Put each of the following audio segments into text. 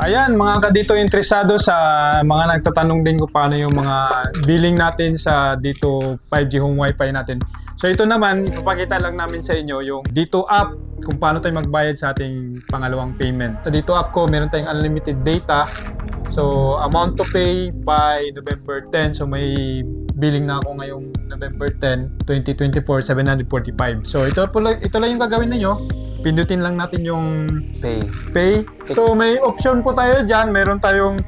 Ayan, mga kadito interesado sa mga nagtatanong din kung paano yung mga billing natin sa dito 5G home wifi natin. So ito naman, ipapakita lang namin sa inyo yung dito app kung paano tayo magbayad sa ating pangalawang payment. Sa dito app ko, meron tayong unlimited data. So amount to pay by November 10. So may billing na ako ngayong November 10, 2024, 745. So ito lang yung gagawin niyo. Pindutin lang natin yung pay. So may option po tayo dyan. Meron tayong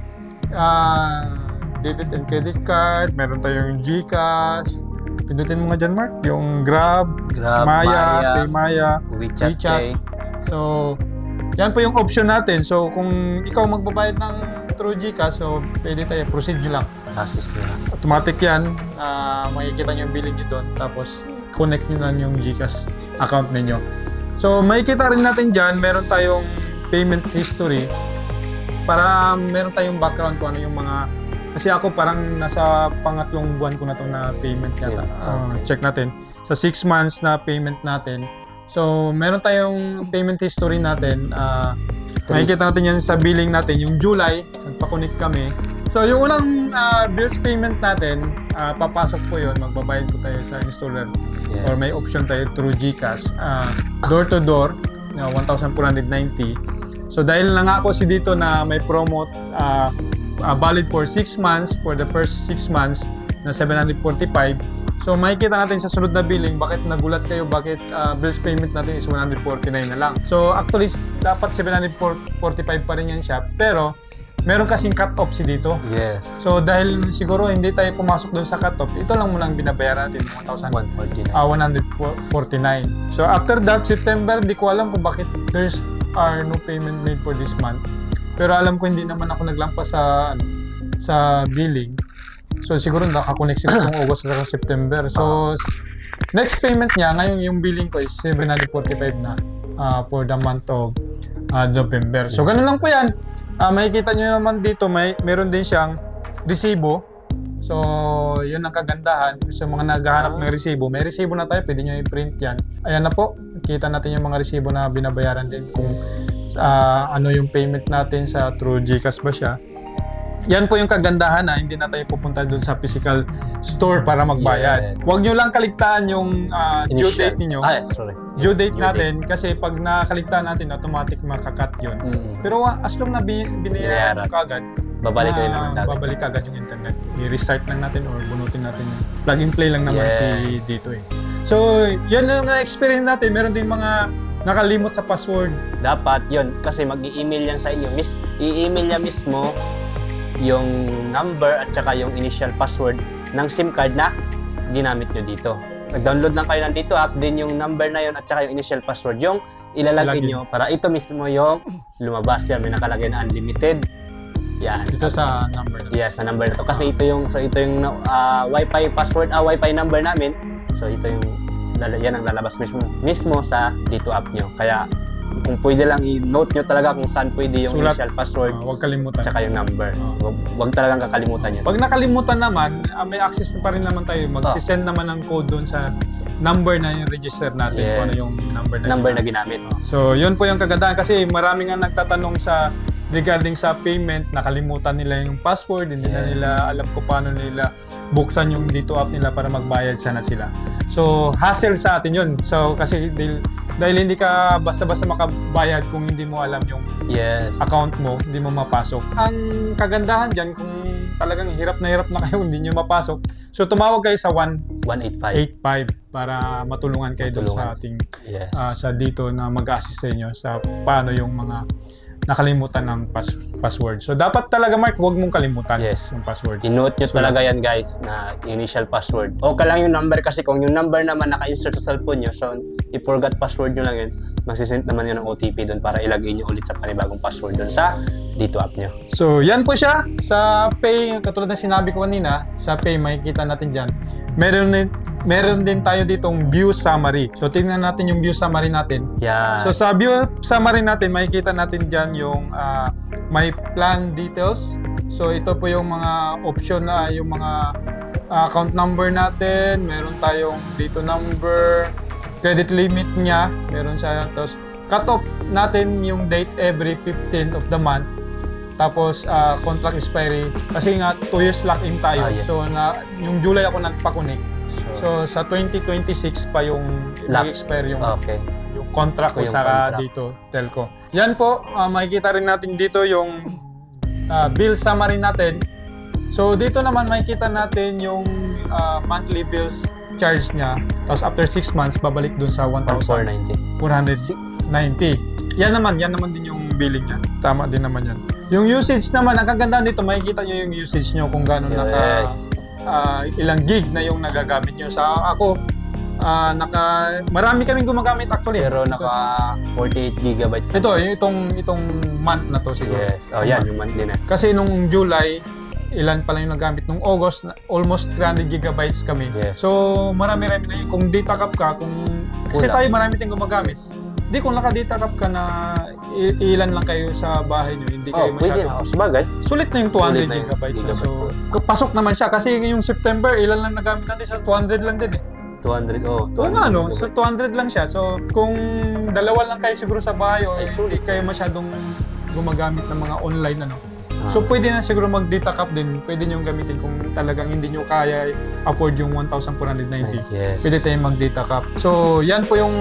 debit and credit card. Meron tayong GCash. Pindutin mo nga dyan, Mark. Yung Grab, Maya, PayMaya, WeChat Pay. So yan po yung option natin. So kung ikaw magbabayad ng through GCash, so pwede tayo, proceed nyo lang. Assist nila. Automatic yan. Makikita nyo yung billing nyo doon. Tapos connect nyo lang yung GCash account ninyo. So, makikita rin natin dyan, meron tayong payment history para meron tayong background kung ano yung mga... Kasi ako parang nasa pangatlong buwan ko na itong na payment yata. Check natin. Sa 6 months na payment natin. So, meron tayong payment history natin. Makikita natin yan sa billing natin. Yung July, nagpa-connect kami. So, yung unang bills payment natin, papasok po yun. Magbabayad po tayo sa installer. Yes. Or may option tayo through GCash. Door to door, 1,490. So, dahil lang ako si dito na may promote valid for 6 months, for the first 6 months na 745. So, makikita natin sa sunod na billing, bakit nagulat kayo, bakit bills payment natin is 149 na lang. So, actually, dapat 745 pa rin yan siya. Pero, meron kasing cut-off si dito. Yes. So, dahil siguro hindi tayo pumasok doon sa cut-off, ito lang muna ang binabayaran natin, 149. 149. So, after that, September, di ko alam kung bakit there's no payment made for this month. Pero alam ko hindi naman ako naglampas sa billing. So, siguro nakakonect sila itong August at September. So, next payment niya, ngayon yung billing ko is 745 na for the month of November. So, ganun lang po yan. Makikita nyo naman dito, meron din siyang resibo. So, yun ang kagandahan. Sa mga naghahanap ng resibo, may resibo na tayo, pwede nyo i-print yan. Ayan na po, kita natin yung mga resibo na binabayaran din kung ano yung payment natin sa through GCash ba siya. Yan po yung kagandahan na hindi na tayo pupunta dun sa physical store para magbayad. Yes. Huwag nyo lang kaligtaan yung due date ninyo. Due date natin kasi pag nakaligtaan natin, automatic makakat yun. Pero as long na binayaran mo kagad, babalik kayo naman kagad. babalik agad yung internet. I-restart lang natin or bunutin natin. Plug and play lang naman si dito eh. So, yan ang na-experience natin. Meron din mga nakalimot sa password. Dapat yun, kasi mag-i-email yan sa inyo. I-email niya mismo yung number at saka yung initial password ng SIM card na ginamit nyo dito. Nag-download lang kayo ng dito app, din yung number na yun at saka yung initial password yung ilalagay nyo para ito mismo yung lumabas. Yan, may nakalagay na unlimited. Yan. Dito sa number na. Yes, sa number na to. Kasi ito yung Wi-Fi password, Wi-Fi number namin. So ito yung yan ang lalabas mismo sa dito app nyo. Kaya kung pwede lang i-note nyo talaga kung saan pwede yung initial password. Huwag kalimutan. Tsaka yung number. Huwag talagang kakalimutan yun. Pag nakalimutan naman, may access pa rin naman tayo. Mag-send naman ng code doon sa number na yung register natin. Yes. Kung ano yung number na ginamit. So, yun po yung kagandahan. Kasi marami nga nagtatanong regarding sa payment, nakalimutan nila yung password, hindi na nila alam kung paano nila buksan yung dito app nila para magbayad sana sila. So, hassle sa atin yun. So, kasi dahil hindi ka basta-basta makabayad kung hindi mo alam yung account mo, hindi mo mapasok. Ang kagandahan dyan, kung talagang hirap na kayo, hindi nyo mapasok, so tumawag kayo sa 185 para matulungan kayo doon sa ating sa dito na mag-assist sa inyo sa paano yung mga nakalimutan ng password. So, dapat talaga, Mark, huwag mong kalimutan yung password. I-note nyo talaga yan, guys, na initial password. Okay lang yung number kasi kung yung number naman naka-insert sa cellphone nyo, so i-forgot password nyo lang yun, magsisend naman yun ng OTP doon para ilagay nyo ulit sa panibagong password doon sa dito app nyo. So, yan po siya. Sa Pay, katulad na sinabi ko kanina, sa Pay, makikita natin dyan. Meron din tayo ditong view summary. So, tingnan natin yung view summary natin. Yeah. So, sa view summary natin, makikita natin dyan yung my plan details. So, ito po yung mga option na yung mga account number natin. Meron tayong dito number, credit limit niya. Meron siya. Tapos, cut off natin yung date every 15th of the month. Tapos contract expiry kasi nga 2 years lock-in tayo. Yeah. So yung July ako nagpa-connect. So sa 2026 pa yung mag-expire yung Okay. yung contract ko Yung sa contract. dito telco. Yan po, makikita rin natin dito yung bill summary natin. So dito naman makikita natin yung monthly bills charge niya. Tapos after 6 months babalik dun sa 490. 1,490. Yan naman din yung billing niya. Tama din naman yan. Yung usage naman, ang kagandahan dito, makikita nyo yung usage nyo kung gano'n Yes. ilang gig na yung nagagamit nyo. Sa ako, marami kaming gumagamit actually. Pero naka 48 gigabytes na. Ito, itong month na to siguro. Yes. Oh, yan yung monthly na. Kasi nung July, ilan pa lang yung nagamit. Nung August, almost 300 gigabytes kami. Yes. So, marami-rami na yun. Kung data cap ka, kasi Kulang. tayo marami tayong gumagamit. Hindi, kung naka-data cap ka na ilan lang kayo sa bahay nyo, hindi kayo Pwede masyado. na. Sabagay. Sulit na yung 200 Sulit na yung gigabytes. gigabyte. So, pasok naman siya. Kasi yung September, ilan lang nagamit natin sa 200 lang din eh. 200. Oo nga, no? So, 200 lang siya. So, kung dalawa lang kayo siguro sa bahay o hindi kayo masyadong gumagamit ng mga online, ano. So, pwede na siguro mag-data cap din. Pwede nyo gamitin kung talagang hindi nyo kaya afford yung 1,490. Yes. Pwede tayong mag-data cap. So, yan po yung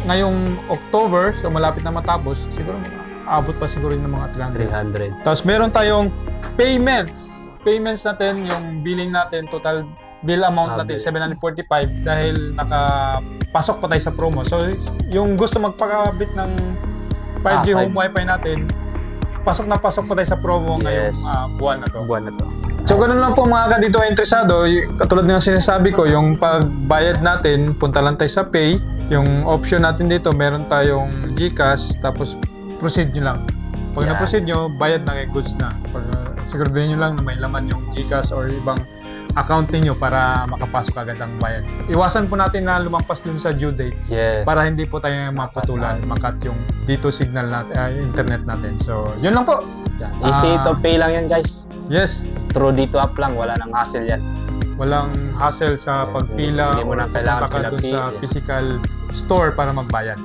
ngayong October. So, malapit na matapos. Siguro abot pa siguro ng mga 300. 300. Tapos, meron tayong payments. Payments natin, yung billing natin, total bill amount natin, 745 dahil nakapasok pa tayo sa promo. So, yung gusto magpakabit ng 5G home wifi natin, pasok na pasok pa tayo sa promo ngayong buwan na to. Buwan na to. So, ganun lang po mga dito interesado. Katulad ng sinasabi ko, yung pagbayad natin, punta lang tayo sa Pay. Yung option natin dito, meron tayong GCash, tapos proceed nyo lang. Pag na-proceed nyo, bayad na kay goods na. Pag siguraduhin nyo lang na may laman yung GCash or ibang account niyo para makapasok agad ang bayad. Iwasan po natin na lumampas dun sa due date Yes. para hindi po tayo maputulan, makat yung dito signal natin, internet natin. So, yun lang po. Easy to pay lang yan, guys. Yes, Through dito app lang, wala nang hassle yan. walang hassle sa pagpila Hindi mo o na kailangan pupunta ka dun sa pila-pila. physical store para magbayad.